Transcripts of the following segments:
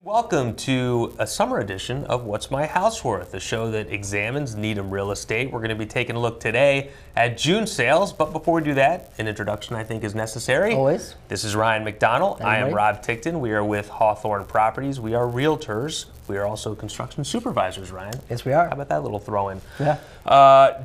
Welcome to a summer edition of What's My House Worth, a show that examines Needham real estate. We're going to be taking a look today at June sales, but before we do that, an introduction I think is necessary. Always. This is Ryan McDonnell. I am Rob Ticktin. We are with Hawthorn Properties. We are realtors. We are also construction supervisors, Ryan. Yes, we are. How about that little throw-in? Yeah.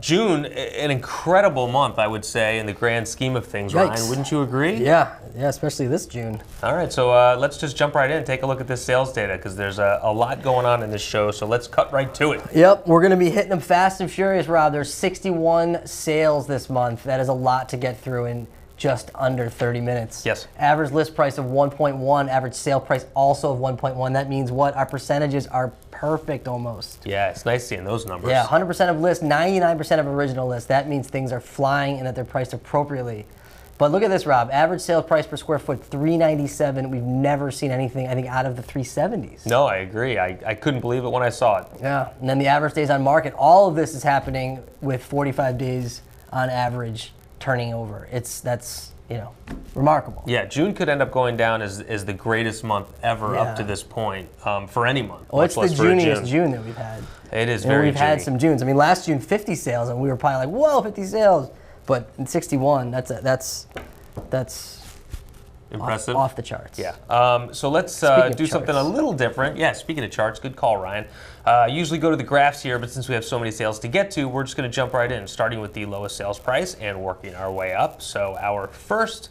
June, an incredible month, I would say, in the grand scheme of things, Yikes. Ryan. Wouldn't you agree? Yeah, especially this June. All right, so let's just jump right in and take a look at this sales data because there's a lot going on in this show, so let's cut right to it. Yep, we're going to be hitting them fast and furious, Rob. There's 61 sales this month. That is a lot to get through in just under 30 minutes. Yes. Average list price of 1.1, average sale price also of 1.1. That means what? Our percentages are perfect almost. Yeah, it's nice seeing those numbers. Yeah, 100% of list, 99% of original list. That means things are flying and that they're priced appropriately. But look at this, Rob. Average sales price per square foot, $397. We've never seen anything, I think, out of the 370s. No, I agree. I couldn't believe it when I saw it. Yeah, and then the average days on market. All of this is happening with 45 days on average turning over. That's remarkable. Yeah, June could end up going down as the greatest month ever up to this point for any month. Well, it's the Juniest June that we've had. It is and very we've had some Junes. I mean, last June, 50 sales, and we were probably like, whoa, 50 sales. But in 61, that's impressive. Off the charts. Yeah. So let's do something a little different. Yeah, speaking of charts, good call, Ryan. Usually go to the graphs here, but since we have so many sales to get to, we're just going to jump right in, starting with the lowest sales price and working our way up. So our first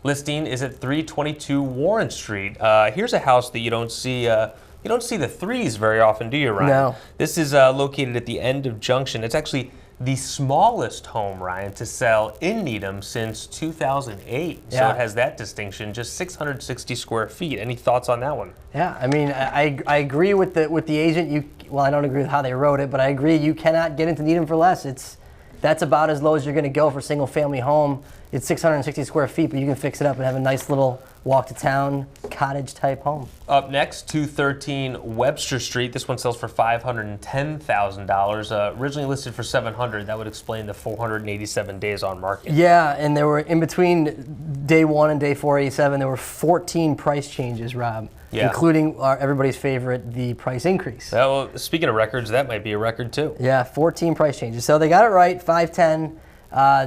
listing is at 322 Warren Street. Here's a house that you don't see the threes very often, do you, Ryan? No. This is located at the end of Junction. It's actually the smallest home, Ryan, to sell in Needham since 2008. Yeah. So it has that distinction, just 660 square feet. Any thoughts on that one? Yeah, I mean, I agree with the agent. Well, I don't agree with how they wrote it, but I agree you cannot get into Needham for less. That's about as low as you're going to go for a single family home. It's 660 square feet, but you can fix it up and have a nice little walk to town cottage type home. Up next, 213 Webster Street. This one sells for $510,000. Originally listed for $700,000. That would explain the 487 days on market. Yeah, and there were in between day 1 and day 487, there were 14 price changes, Rob. Yeah. Including everybody's favorite, the price increase. Well, speaking of records, that might be a record too. Yeah, 14 price changes. So they got it right, 510.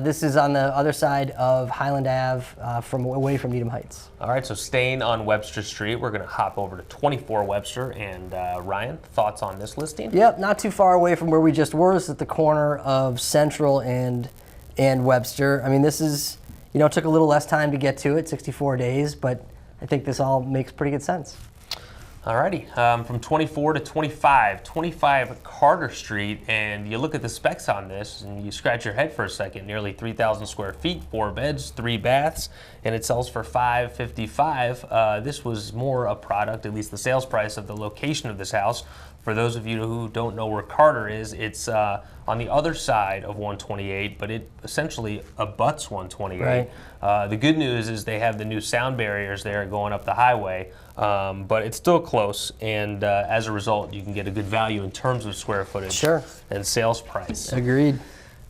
This is on the other side of Highland Ave, away from Needham Heights. All right, so staying on Webster Street, we're going to hop over to 24 Webster. And Ryan, thoughts on this listing? Yep, not too far away from where we just were. It's at the corner of Central and Webster. I mean, this is, took a little less time to get to it, 64 days, but I think this all makes pretty good sense. Alrighty, from 24 to 25 Carter Street, and you look at the specs on this and you scratch your head for a second. Nearly 3,000 square feet, 4 beds, 3 baths, and it sells for $555,000. This was more a product, at least the sales price, of the location of this house. For those of you who don't know where Carter is, it's on the other side of 128, but it essentially abuts 128. Right. The good news is they have the new sound barriers there going up the highway, but it's still close, and as a result, you can get a good value in terms of square footage and sales price. Agreed.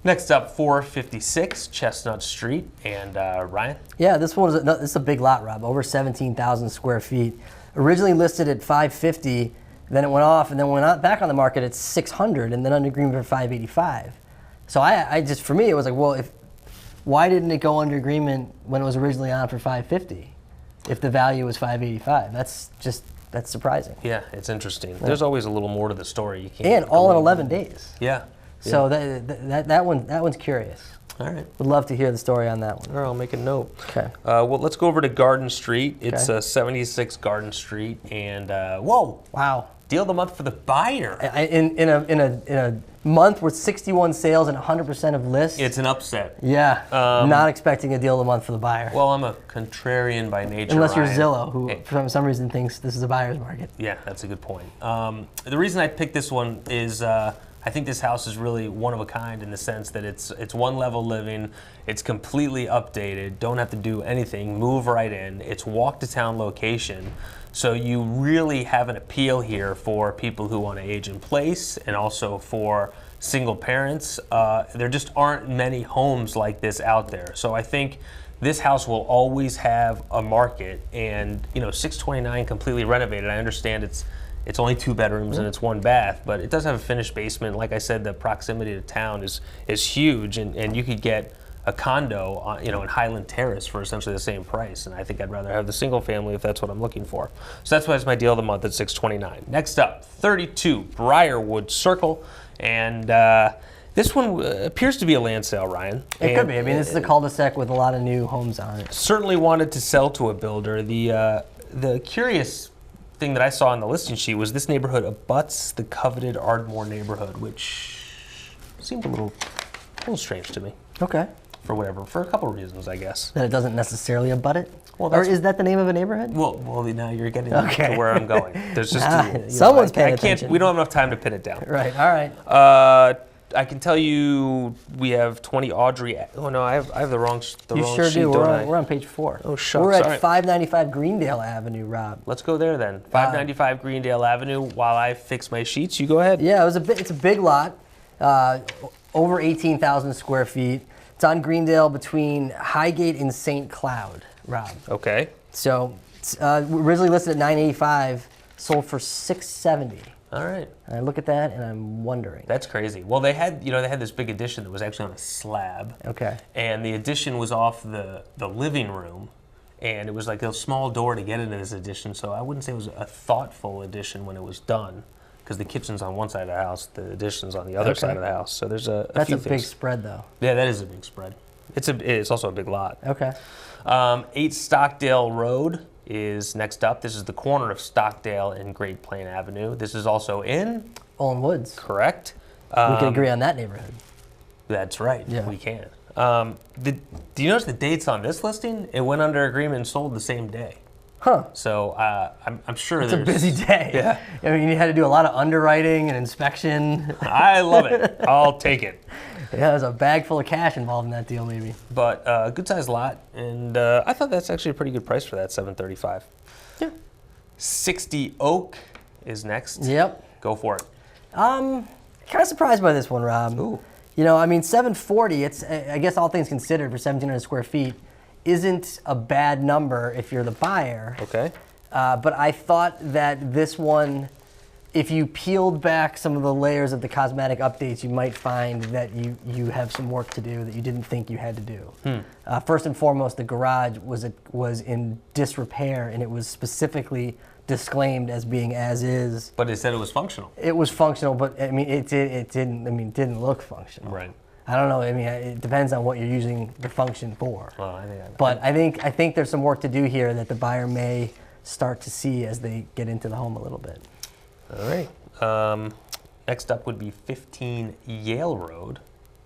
Next up, 456 Chestnut Street, and Ryan? Yeah, this is a big lot, Rob, over 17,000 square feet. Originally listed at $550,000. Then it went off, and then went back on the market at $600,000, and then under agreement for $585,000. So I just, for me, it was like, well, why didn't it go under agreement when it was originally on for $550,000 if the value was $585,000? That's surprising. Yeah, it's interesting. There's always a little more to the story. You can't. And all in 11 days. Yeah. So that one's curious. All right. Would love to hear the story on that one. All right, I'll make a note. Okay. Well, let's go over to Garden Street. It's 76 Garden Street, and whoa! Wow. Deal of the month for the buyer. In a month with 61 sales and 100% of lists. It's an upset. Yeah. Not expecting a deal of the month for the buyer. Well, I'm a contrarian by nature. Unless you're Ryan. Zillow, who for some reason thinks this is a buyer's market. Yeah, that's a good point. The reason I picked this one is I think this house is really one of a kind in the sense that it's one level living, it's completely updated, don't have to do anything, move right in, it's walk to town location. So you really have an appeal here for people who want to age in place and also for single parents. There just aren't many homes like this out there. So I think this house will always have a market. And, you know, 629 completely renovated. I understand it's only 2 bedrooms and it's 1 bath, but it does have a finished basement. Like I said, the proximity to town is huge, and you could get a condo on, you know, in Highland Terrace for essentially the same price. And I think I'd rather have the single family if that's what I'm looking for. So that's why it's my deal of the month at $629. Next up, 32 Briarwood Circle, and this one appears to be a land sale, Ryan. It could be. I mean, this is a cul-de-sac with a lot of new homes on it. Certainly wanted to sell to a builder. The curious thing that I saw on the listing sheet was this neighborhood abuts the coveted Ardmore neighborhood, which seemed a little strange to me. Okay. For a couple of reasons, I guess. That it doesn't necessarily abut it? Well, or is that the name of a neighborhood? Well, now you're getting to where I'm going. There's just someone's paying attention. We don't have enough time to pin it down. Right. All right. I can tell you we have 20 Audrey. Oh no, I have the wrong sheet. You sure do. Don't We're on page 4. Oh shucks. We're at All right. 595 Greendale Avenue, Rob. Let's go there then. 595 Greendale Avenue. While I fix my sheets, you go ahead. Yeah, it's a big lot, over 18,000 square feet. It's on Greendale between Highgate and St. Cloud, Rob. Okay. So originally listed at $985, sold for $670. All right. And I look at that and I'm wondering. That's crazy. Well, they had this big addition that was actually on a slab. Okay. And the addition was off the living room, and it was like a small door to get into this addition. So I wouldn't say it was a thoughtful addition when it was done, because the kitchen's on one side of the house, the addition's on the other side of the house. So there's a That's few a things. big spread, though. Yeah, that is a big spread. It's also a big lot. Okay. 8 Stockdale Road is next up. This is the corner of Stockdale and Great Plain Avenue. This is also in Olin Woods. correct. We can agree on that neighborhood. That's right. Yeah. We can. Do you notice the dates on this listing? It went under agreement and sold the same day. Huh. So I'm sure It's a busy day. Yeah. I mean, you had to do a lot of underwriting and inspection. I love it. I'll take it. Yeah, there's a bag full of cash involved in that deal, maybe. But good sized lot, and I thought that's actually a pretty good price for that, $735. Yeah. 60 Oak is next. Yep. Go for it. Kind of surprised by this one, Rob. Ooh. You know, I mean, 740. It's, I guess, all things considered, for 1,700 square feet, isn't a bad number if you're the buyer. Okay. But I thought that this one, if you peeled back some of the layers of the cosmetic updates, you might find that you have some work to do that you didn't think you had to do. First and foremost, the garage was in disrepair, and it was specifically disclaimed as being as is. But it said it was functional. It was functional, but I mean, it didn't look functional. Right. I don't know. I mean, it depends on what you're using the function for. Well, I think there's some work to do here that the buyer may start to see as they get into the home a little bit. All right. Next up would be 15 Yale Road.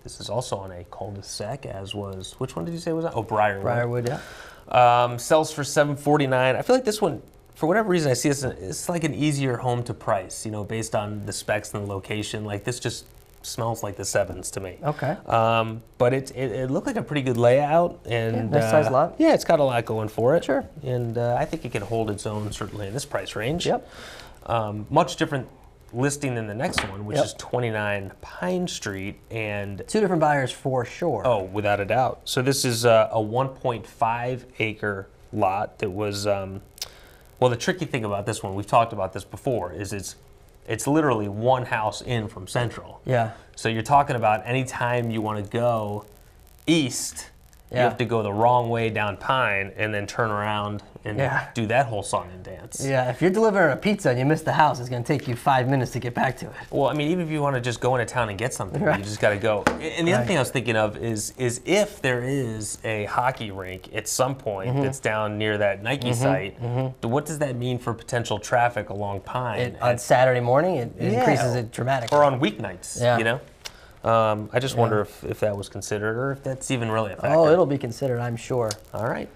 This is also on a cul-de-sac, as was, which one did you say was that? Oh, Briarwood. Briarwood, yeah. Sells for $749. I feel like this one, for whatever reason, I see it's like an easier home to price, you know, based on the specs and the location. Like, this just smells like the 7s to me. Okay. But it looked like a pretty good layout, and nice size lot. Yeah, it's got a lot going for it. Sure. And I think it can hold its own, certainly in this price range. Yep. Much different listing than the next one, which Yep. is 29 Pine Street, and 2 different buyers for sure. oh, without a doubt. So this is a 1.5 acre lot that was. Well, the tricky thing about this one, we've talked about this before, is it's literally one house in from Central. Yeah. So you're talking about any time you want to go east, you Yeah. have to go the wrong way down Pine and then turn around and do that whole song and dance. Yeah, if you're delivering a pizza and you miss the house, it's going to take you 5 minutes to get back to it. Well, I mean, even if you want to just go into town and get something, Right. you just got to go. And the other Right. thing I was thinking of is if there is a hockey rink at some point that's down near that Nike site, what does that mean for potential traffic along Pine? On Saturday morning, it increases it dramatically. Or on weeknights, Yeah. you know? I just wonder if that was considered, or if that's even really a factor. Oh, it'll be considered, I'm sure. All right.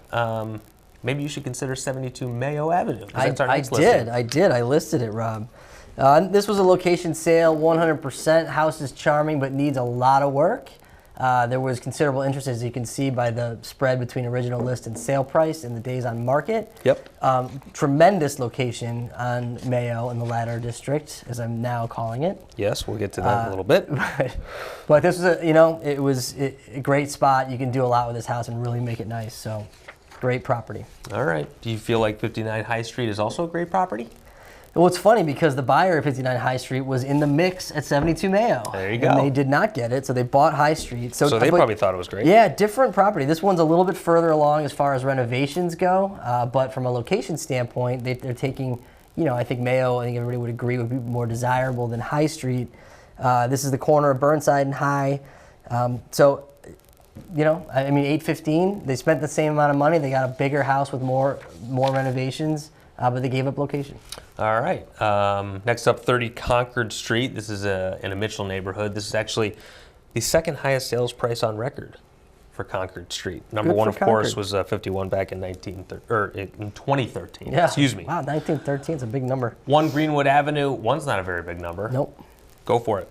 Maybe you should consider 72 Mayo Avenue. 'Cause that's our I next listing. did. I listed it, Rob. This was a location sale, 100%. House is charming, but needs a lot of work. There was considerable interest, as you can see, by the spread between original list and sale price in the days on market. Yep. Tremendous location on Mayo in the Ladder District, as I'm now calling it. Yes, we'll get to that in a little bit. But this was it was a great spot. You can do a lot with this house and really make it nice. So, great property. All right. Do you feel like 59 High Street is also a great property? Well, it's funny because the buyer at 59 High Street was in the mix at 72 Mayo. There you go. And they did not get it, so they bought High Street. So they probably thought it was great. Yeah, different property. This one's a little bit further along as far as renovations go, but from a location standpoint, they're taking, I think Mayo, I think everybody would agree, would be more desirable than High Street. This is the corner of Burnside and High. So, $815, they spent the same amount of money. They got a bigger house with more renovations. But they gave up location. All right. Next up, 30 Concord Street. This is in a Mitchell neighborhood. This is actually the second highest sales price on record for Concord Street. Number one, of course, was 51 back in 2013. Yeah. Excuse me. Wow, 1913 is a big number. 1 Greenwood Avenue. One's not a very big number. Nope. Go for it.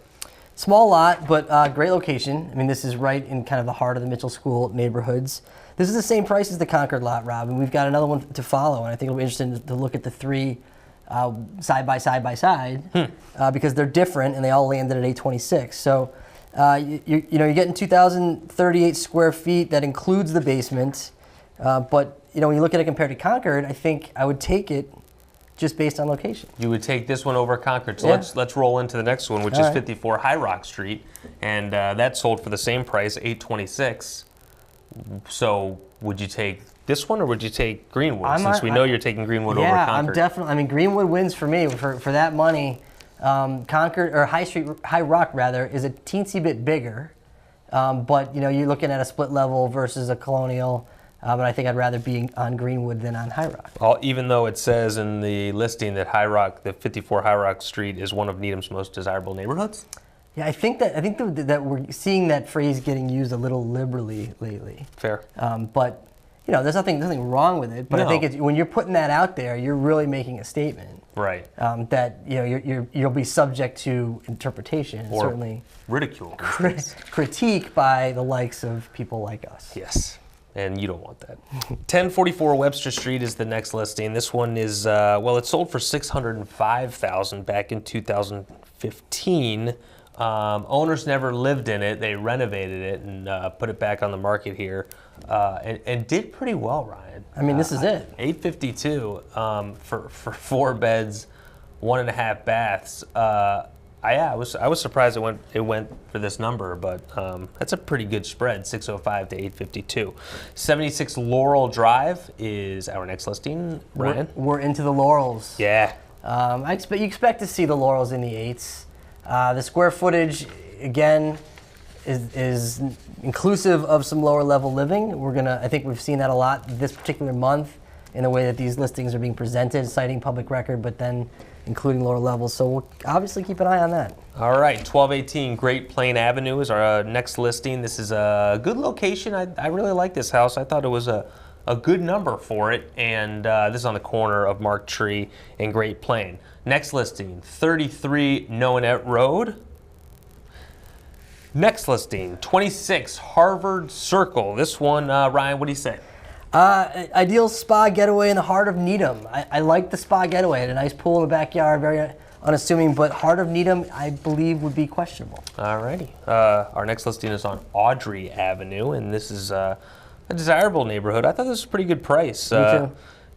Small lot, but great location. I mean, this is right in kind of the heart of the Mitchell School neighborhoods. This is the same price as the Concord lot, Rob, and we've got another one to follow, and I think it'll be interesting to look at the three side by side because they're different and they all landed at 826. So you're getting 2,038 square feet. That includes the basement, but when you look at it compared to Concord, I think I would take it just based on location. You would take this one over Concord. So let's roll into the next one, which is 54 High Rock Street, and that sold for the same price, $826. So would you take this one or would you take Greenwood? Since we know you're taking Greenwood over Concord. Yeah, I'm definitely. Greenwood wins for me for that money. Concord or High Rock rather is a teensy bit bigger, but you're looking at a split level versus a Colonial. But I think I'd rather be on Greenwood than on High Rock. Even though it says in the listing that the 54 High Rock Street is one of Needham's most desirable neighborhoods. Yeah, I think that we're seeing that phrase getting used a little liberally lately. Fair. But there's nothing wrong with it. But I think when you're putting that out there, you're really making a statement. Right. That you'll be subject to interpretation and or certainly ridicule, critique by the likes of people like us. Yes. And you don't want that. 1044 Webster Street is the next listing. This one is it sold for $605,000 back in 2015. Owners never lived in it. They renovated it and put it back on the market here, and did pretty well, Ryan. This is it. $852 for 4 beds, 1.5 baths. I was surprised it went for this number, but that's a pretty good spread, 605 to 852. 76 Laurel Drive is our next listing, Ryan. We're into the Laurels. Yeah. You expect to see the Laurels in the 8s. The square footage, again, is inclusive of some lower level living. I think we've seen that a lot this particular month in the way that these listings are being presented, citing public record, but then including lower levels. So we'll obviously keep an eye on that. All right, 1218 Great Plain Avenue is our next listing. This is a good location. I really like this house. I thought it was a good number for it, and this is on the corner of Mark Tree and Great Plain. Next listing, 33 Noanette Road. Next listing, 26 Harvard Circle. This one, Ryan, what do you say? Ideal spa getaway in the heart of Needham. I like the spa getaway. Had a nice pool in the backyard, very unassuming, but heart of Needham, I believe, would be questionable. All righty. Our next listing is on Audrey Avenue, and this is a desirable neighborhood. I thought this was a pretty good price. Me too.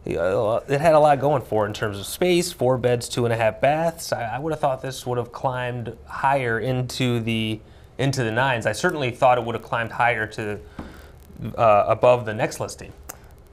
It had a lot going for it in terms of space, 4 beds, 2.5 baths. I would have thought this would have climbed higher into the 9s. I certainly thought it would have climbed higher to above the next listing.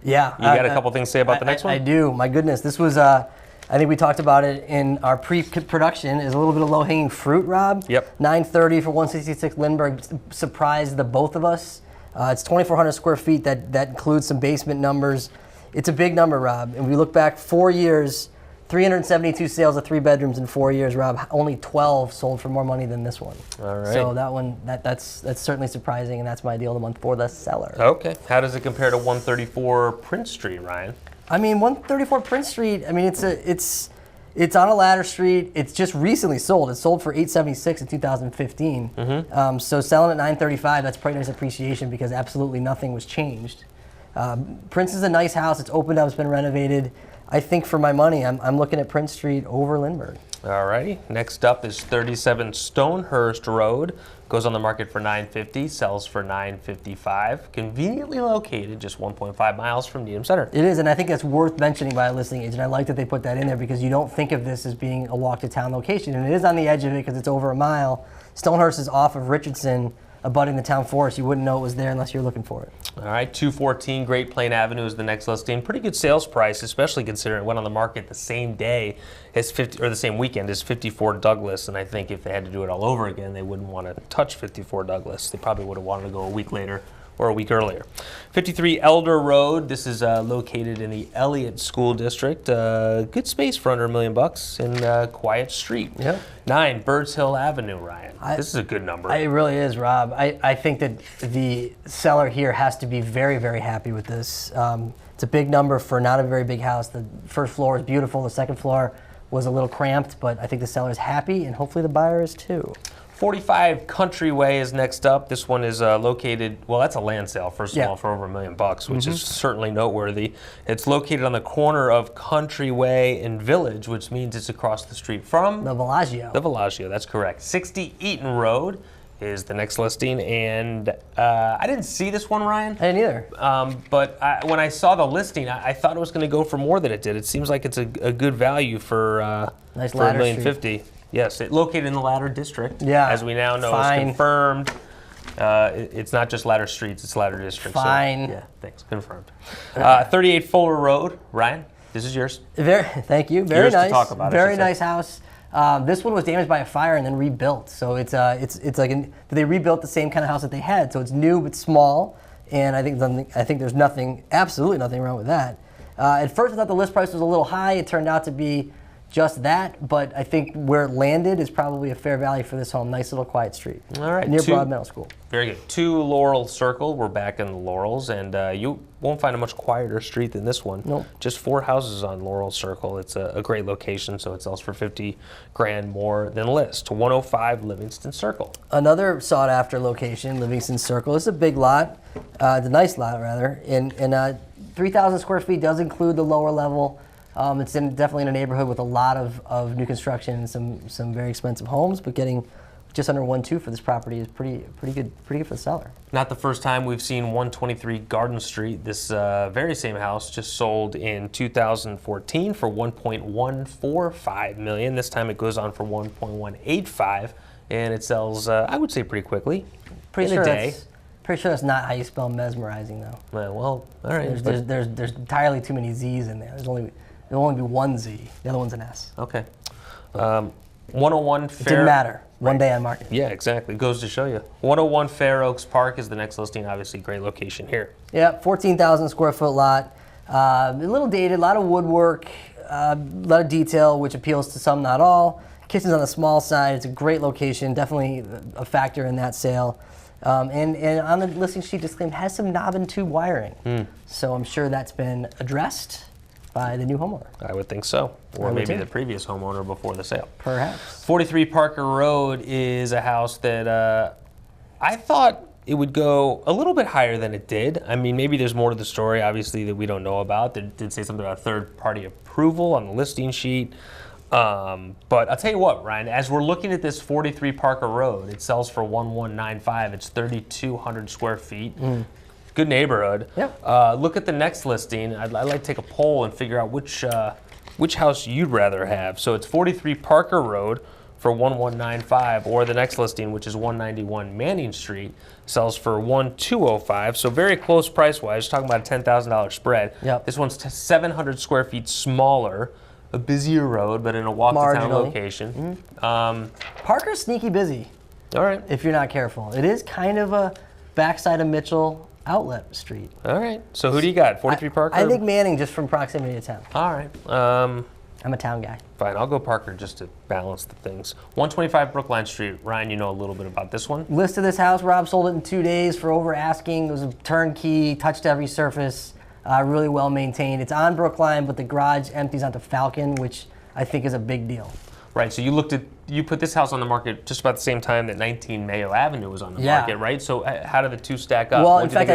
Yeah. You got a couple things to say about the next one? I do. My goodness. This was, I think we talked about it in our pre-production, is a little bit of low-hanging fruit, Rob. Yep. 930 for 166 Lindbergh surprised the both of us. It's 2,400 square feet. That includes some basement numbers. It's a big number, Rob. And we look back 4 years, 372 sales of 3 bedrooms in 4 years, Rob. Only 12 sold for more money than this one. All right. So that one, that's certainly surprising, and that's my deal of the month for the seller. Okay. How does it compare to 134 Prince Street, Ryan? 134 Prince Street. It's It's on a ladder street. It's just recently sold. It sold for $876 in 2015. So selling at $935, that's pretty nice appreciation because absolutely nothing was changed. Prince is a nice house. It's opened up. It's been renovated. I think for my money, I'm looking at Prince Street over Lindbergh. Alrighty. Next up is 37 Stonehurst Road. Goes on the market for $950, sells for $955. Conveniently located, just 1.5 miles from Needham Center. It is, and I think that's worth mentioning by a listing agent. I like that they put that in there because you don't think of this as being a walk-to-town location, and it is on the edge of it because it's over a mile. Stonehurst is off of Richardson, abutting the town forest. You wouldn't know it was there unless you're looking for it. All right, 214 Great Plain Avenue is the next listing. Pretty good sales price, especially considering it went on the market the same day as the same weekend as 54 Douglas. And I think if they had to do it all over again, they wouldn't want to touch 54 Douglas. They probably would have wanted to go a week later or a week earlier. 53 Elder Road. This is located in the Elliott School District. Good space for under $1 million in a quiet street. Yep. 9 Birds Hill Avenue, Ryan. This is a good number. It really is, Rob. I think that the seller here has to be very, very happy with this. It's a big number for not a very big house. The first floor is beautiful. The second floor was a little cramped, but I think the seller is happy, and hopefully the buyer is too. 45 Country Way is next up. This one is located, well, that's a land sale, first of all, for over $1 million, which is certainly noteworthy. It's located on the corner of Country Way and Village, which means it's across the street from the Bellagio. The Bellagio, that's correct. 60 Eaton Road is the next listing, and I didn't see this one, Ryan. I didn't either. But when I saw the listing, I thought it was going to go for more than it did. It seems like it's a good value for nice $1.05 million. Yes, it's located in the Ladder District. Yeah, as we now know, is confirmed. It's not just Ladder Streets; it's Ladder District. Fine. So, yeah, thanks. Confirmed. 38 Fuller Road. Ryan, this is yours. Thank you. Very yours nice. To talk about, very nice house. This one was damaged by a fire and then rebuilt. So it's like they rebuilt the same kind of house that they had. So it's new but small, and I think there's absolutely nothing wrong with that. At first, I thought the list price was a little high. It turned out to be just that, but I think where it landed is probably a fair value for this home. Nice little quiet street. All right. Near Broad Middle School. Very good. 2 Laurel Circle. We're back in the Laurels, and you won't find a much quieter street than this one. Nope. Just 4 houses on Laurel Circle. It's a great location, so it sells for $50,000 more than list. 105 Livingston Circle. Another sought-after location, Livingston Circle. It's a big lot. It's a nice lot, rather. And 3,000 square feet does include the lower level. It's definitely in a neighborhood with a lot of new construction and some very expensive homes, but getting just under 1.2 for this property is pretty good for the seller. Not the first time we've seen 123 Garden Street. This very same house just sold in 2014 for $1.145 million. This time it goes on for $1.185, and it sells, I would say, pretty quickly. Pretty in sure a day. Pretty sure that's not how you spell mesmerizing, though. Well, all right. There's entirely too many Z's in there. There'll only be one Z. The other one's an S. Okay. 101 Fair. It didn't matter. One day on market. Yeah, exactly. Goes to show you. 101 Fair Oaks Park is the next listing. Obviously, great location here. Yeah, 14,000 square foot lot. A little dated, a lot of woodwork, a lot of detail, which appeals to some, not all. Kitchen's on the small side. It's a great location. Definitely a factor in that sale. And on the listing sheet, disclaimed has some knob and tube wiring. So I'm sure that's been addressed by the new homeowner. I would think so. Or maybe the previous homeowner before the sale. Perhaps. 43 Parker Road is a house that I thought it would go a little bit higher than it did. I mean, maybe there's more to the story, obviously, that we don't know about. They did say something about third-party approval on the listing sheet. But I'll tell you what, Ryan, as we're looking at this 43 Parker Road, it sells for $1,195. It's 3,200 square feet. Good neighborhood. Yep. Look at the next listing. I'd like to take a poll and figure out which house you'd rather have. So it's 43 Parker Road for $1,195, or the next listing, which is 191 Manning Street, sells for $1,205. So very close price-wise. Talking about a $10,000 spread. Yep. This one's 700 square feet smaller, a busier road, but in a walk-to-town location. Parker's sneaky busy. All right. If you're not careful. It is kind of a backside of Mitchell outlet street. All right. So who do you got? 43 Parker? I think Manning, just from proximity to town. All right. I'm a town guy. Fine. I'll go Parker just to balance the things. 125 Brookline Street. Ryan, you know a little bit about this one. Listed this house. Rob sold it in 2 days for over asking. It was a turnkey, touched every surface, really well maintained. It's on Brookline, but the garage empties onto Falcon, which I think is a big deal. Right, so you put this house on the market just about the same time that 19 Mayo Avenue was on the market, right? So how do the two stack up? Well, in fact,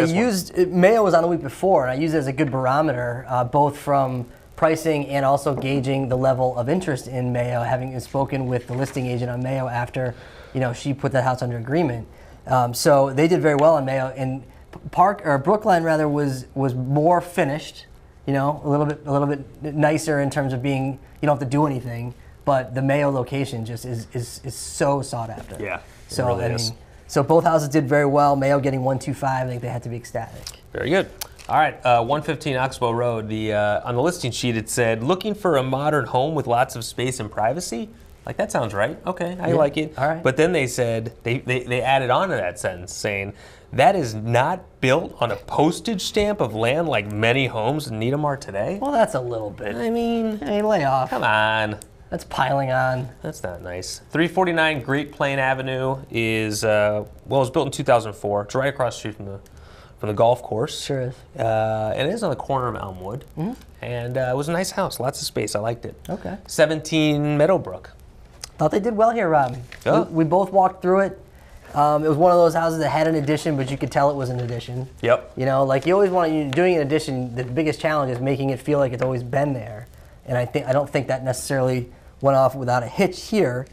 Mayo was on the week before, and I used it as a good barometer, both from pricing and also gauging the level of interest in Mayo, having spoken with the listing agent on Mayo after, she put that house under agreement. So they did very well on Mayo, and Brookline rather was more finished, a little bit nicer in terms of being, you don't have to do anything. But the Mayo location just is so sought after. Yeah, so really is. So both houses did very well. Mayo getting 125. I think they had to be ecstatic. Very good. All right, 115 Oxbow Road. On the listing sheet it said, looking for a modern home with lots of space and privacy. Like, that sounds right. Okay, I like it. All right. But then they said, they added on to that sentence saying, that is not built on a postage stamp of land like many homes in Needham are today. Well, that's a little bit. I mean, lay off. Come on. That's piling on. That's not nice. 349 Great Plain Avenue is, it was built in 2004. It's right across the street from the golf course. Sure is. And it is on the corner of Elmwood. Mm-hmm. And it was a nice house, lots of space. I liked it. Okay. 17 Meadowbrook. Thought they did well here, Rob. Oh. We both walked through it. It was one of those houses that had an addition, but you could tell it was an addition. Yep. Like you always doing an addition, the biggest challenge is making it feel like it's always been there. And I don't think that necessarily went off without a hitch here.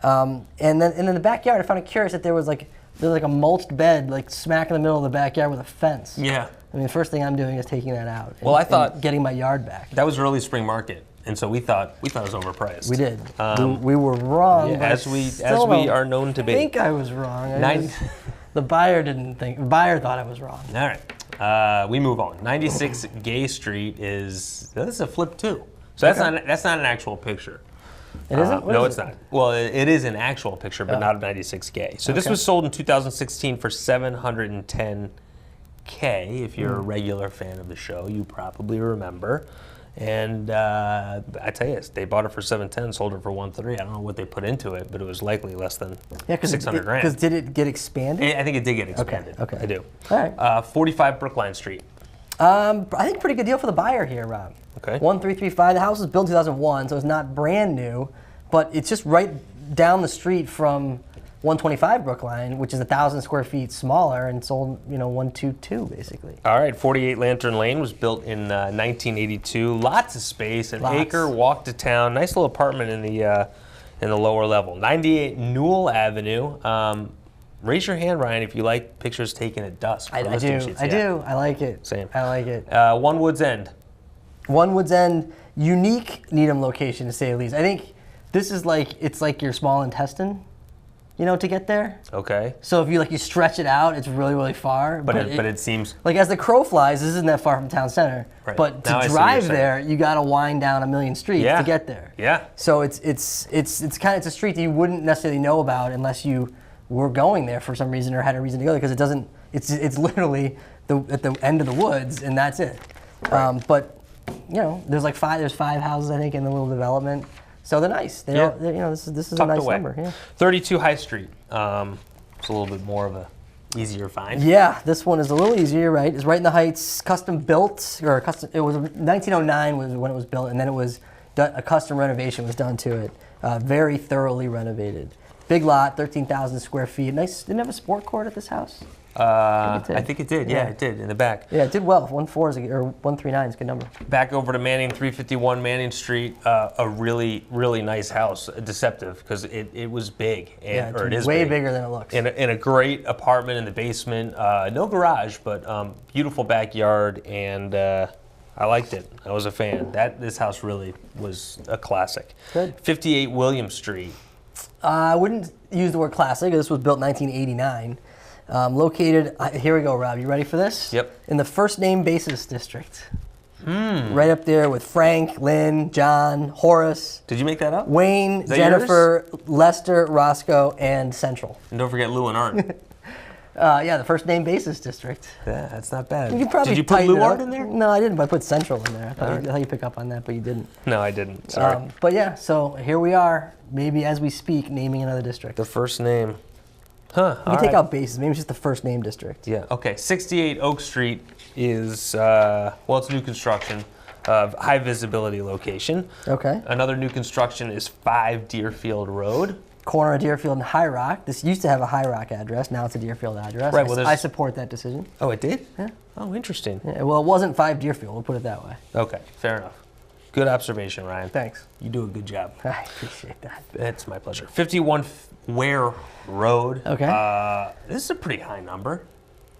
And then in the backyard, I found it curious that there was like a mulched bed like smack in the middle of the backyard with a fence. Yeah. I mean, the first thing I'm doing is taking that out. Well, I thought and getting my yard back. That was early spring market, and so we thought it was overpriced. We did. We were wrong. Yeah, as we are known to be. I think I was wrong. The buyer didn't think. The buyer thought I was wrong. All right. We move on. 96 Gay Street this is a flip too. So that's not an actual picture. It isn't? No, it's not. Well, it is an actual picture, but not of 96 Gay. So this was sold in 2016 for $710K. If you're a regular fan of the show, you probably remember. And I tell you, they bought it for $710, sold it for $130. I don't know what they put into it, but it was likely less than $600 grand. Because did it get expanded? I think it did get expanded. Okay. I do. All right. 45 Brookline Street. I think pretty good deal for the buyer here, Rob. Okay. 1335. The house was built in 2001, so it's not brand new, but it's just right down the street from 125 Brookline, which is 1,000 square feet smaller, and sold 122 basically. All right. 48 Lantern Lane was built in 1982. Lots of space, an acre, walk to town. Nice little apartment in the lower level. 98 Newell Avenue. Raise your hand, Ryan, if you like pictures taken at dusk. I do. I like it. Same. I like it. One Woods End. One Woods End, unique Needham location to say the least. I think this is it's like your small intestine, to get there. Okay. So if you stretch it out, it's really, really far. But it seems like as the crow flies, this isn't that far from town center. Right. But to drive there, you got to wind down a million streets to get there. Yeah. So it's a street that you wouldn't necessarily know about unless you were going there for some reason or had a reason to go there, because it doesn't. It's literally at the end of the woods, and that's it. Right. But there's 5 houses I think in the little development, so they're nice. This is a nice number. Yeah. 32 High Street. It's a little bit more of a easier find. Yeah, this one is a little easier, right? It's right in the Heights, custom built, or custom. It was 1909 was when it was built, and then it was a custom renovation was done to it. Very thoroughly renovated. Big lot, 13,000 square feet. Nice. Didn't it have a sport court at this house? I think it did. Yeah, it did in the back. Yeah, it did well. 139 is a good number. Back over to Manning, 351 Manning Street. A really, really nice house. Deceptive because it was big, or it is way big. Bigger than it looks. In a great apartment in the basement. No garage, but beautiful backyard, and I liked it. I was a fan. This house really was a classic. Good. 58 William Street. I wouldn't use the word classic. This was built in 1989. Located, here we go, Rob. You ready for this? Yep. In the first name basis district. Right up there with Frank, Lynn, John, Horace. Did you make that up? Wayne, Jennifer, Lester, Roscoe, and Central. And don't forget Lou and Art. Yeah, the first name basis district. Yeah, that's not bad. Did you put Lou Art in there? No, I didn't, but I put Central in there. I thought you pick up on that, but you didn't. No, I didn't. Sorry. But yeah, so here we are, maybe as we speak, naming another district. The first name. Huh. You can take out bases. Maybe it's just the first name district. Yeah. Okay. 68 Oak Street is it's new construction. high visibility location. Okay. Another new construction is 5 Deerfield Road. Corner of Deerfield and High Rock. This used to have a High Rock address. Now it's a Deerfield address. Right, well, I support that decision. Oh, it did? Yeah. Oh, interesting. Yeah, well, it wasn't 5 Deerfield. We'll put it that way. Okay, fair enough. Good observation, Ryan. Thanks. You do a good job. I appreciate that. It's my pleasure. 51 Ware Road. Okay. This is a pretty high number.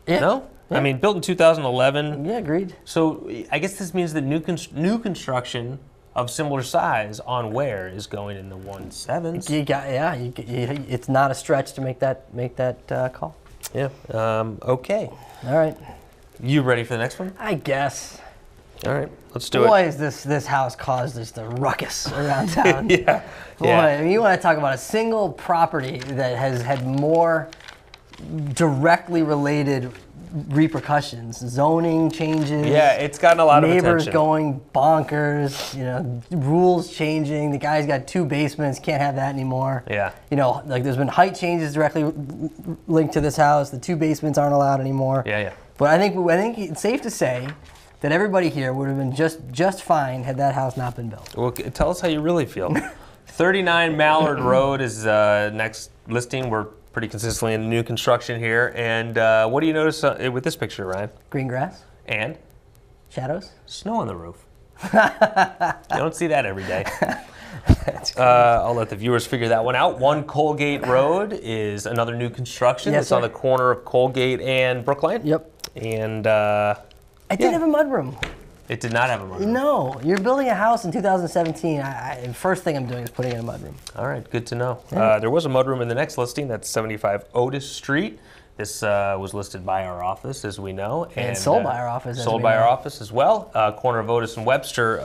Yeah. No? Yeah. I mean, built in 2011. Yeah, agreed. So I guess this means that new construction of similar size on Ware is going in the 1.7s. It's not a stretch to make that call. Yeah. Okay. All right. You ready for the next one? I guess. All right. Let's do it. Boy, has this house caused just a ruckus around town. Yeah. Boy, Yeah. I mean, you want to talk about a single property that has had more directly related repercussions, zoning changes. Yeah, it's gotten a lot of neighbors attention. going bonkers, rules changing. The guy's got 2 basements, can't have that anymore. Yeah. Like there's been height changes directly linked to this house. The 2 basements aren't allowed anymore. Yeah. But I think it's safe to say that everybody here would have been just fine had that house not been built. Well, tell us how you really feel. 39 Mallard Road is next listing. We're pretty consistently in new construction here. And what do you notice with this picture, Ryan? Green grass, And shadows. snow on the roof. You don't see that every day. I'll let the viewers figure that one out. 1 Colgate Road is another new construction. Yes, It's on sir. the corner of Colgate and Brookline. Yep. And It didn't have a mudroom. it did not have a mudroom. No, you're building a house in 2017. First thing I'm doing is putting in a mudroom. All right, good to know. There was a mudroom in the next listing. That's 75 Otis Street. This was listed by our office, as we know. And sold by our office, as Sold we by know. our office as well. Corner of Otis and Webster.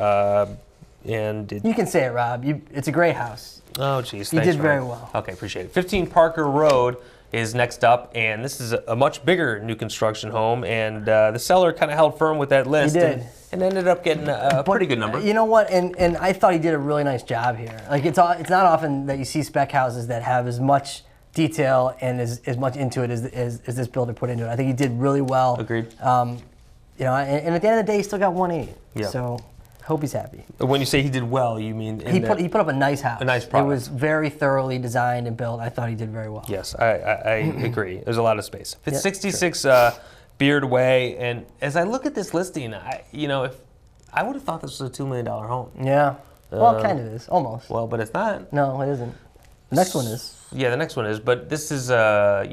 You can say it, Rob. It's a great house. Oh, geez. You Thanks, did very Ryan. well. Okay, appreciate it. 15 Parker Road is next up, and this is a much bigger new construction home, and the seller kind of held firm with that list. He did. And ended up getting a pretty good number. You know what? And I thought he did a really nice job here. Like it's not often that you see spec houses that have as much detail and as much into it as this builder put into it. I think he did really well. Agreed. And at the end of the day, he still got 1.8. Yeah. So hope he's happy. When you say he did well, you mean He put up a nice house. A nice product. It was very thoroughly designed and built. I thought he did very well. Yes, I agree. There's a lot of space. It's Yeah, 66 Beard Way, and as I look at this listing, if I would have thought this was a $2 million home. Yeah. Well, it kind of is, almost. Well, but it's not. No, it isn't. The next one is. Yeah, the next one is, but this is a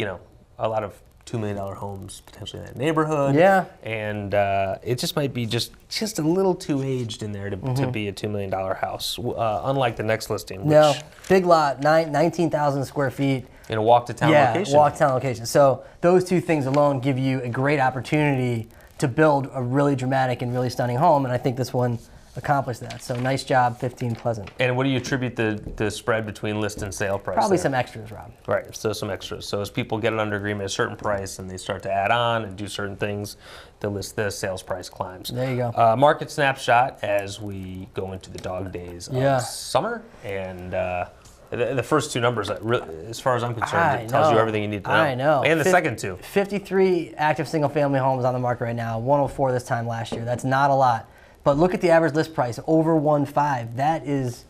lot of $2 million homes potentially in that neighborhood. Yeah. And it just might be just a little too aged in there to be a $2 million house, unlike the next listing. No, Which, big lot, 19,000 square feet. in a walk-to-town location. Yeah, walk-to-town location. So those 2 things alone give you a great opportunity to build a really dramatic and really stunning home, and I think this one accomplished that. So nice job, 15 Pleasant. And what do you attribute the spread between list and sale price? Probably there? some extras, Rob. Right, so some extras. So as people get it under agreement at a certain price and they start to add on and do certain things, the sales price climbs. There you go. Market snapshot as we go into the dog days of summer. And the first 2 numbers, as far as I'm concerned, it tells you everything you need to know. I know. And the second 2. 53 active single-family homes on the market right now, 104 this time last year. That's not a lot. But look at the average list price, over 1.5. That is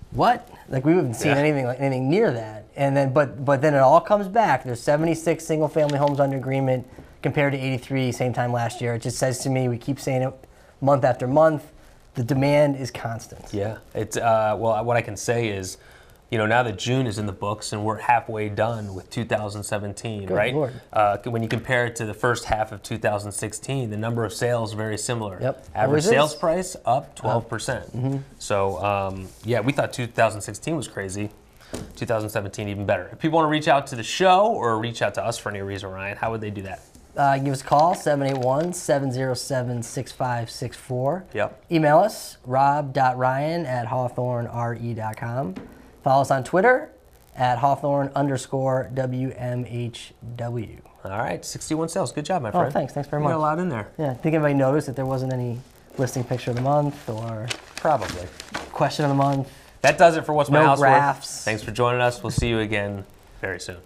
what? Like we haven't seen anything near that. And then, but then it all comes back. There's 76 single-family homes under agreement compared to 83 same time last year. It just says to me, we keep saying it month after month, the demand is constant. Yeah, it's well, what I can say is, now that June is in the books and we're halfway done with 2017, Good right? Lord. When you compare it to the first half of 2016, the number of sales very similar. Yep. Average Always sales is. price up 12%. So we thought 2016 was crazy. 2017 even better. If people want to reach out to the show or reach out to us for any reason, Ryan, how would they do that? Give us a call, 781-707-6564. Yep. Email us, rob.ryan@hawthornre.com. Follow us on Twitter at Hawthorn_WMHW. All right, 61 sales. Good job, my friend. Oh, thanks. Thanks very You much. got a lot in there. Yeah, think anybody noticed that there wasn't any listing picture of the month or Probably. question of the month? That does it for What's My No House graphs. Worth. Thanks for joining us. We'll see you again very soon.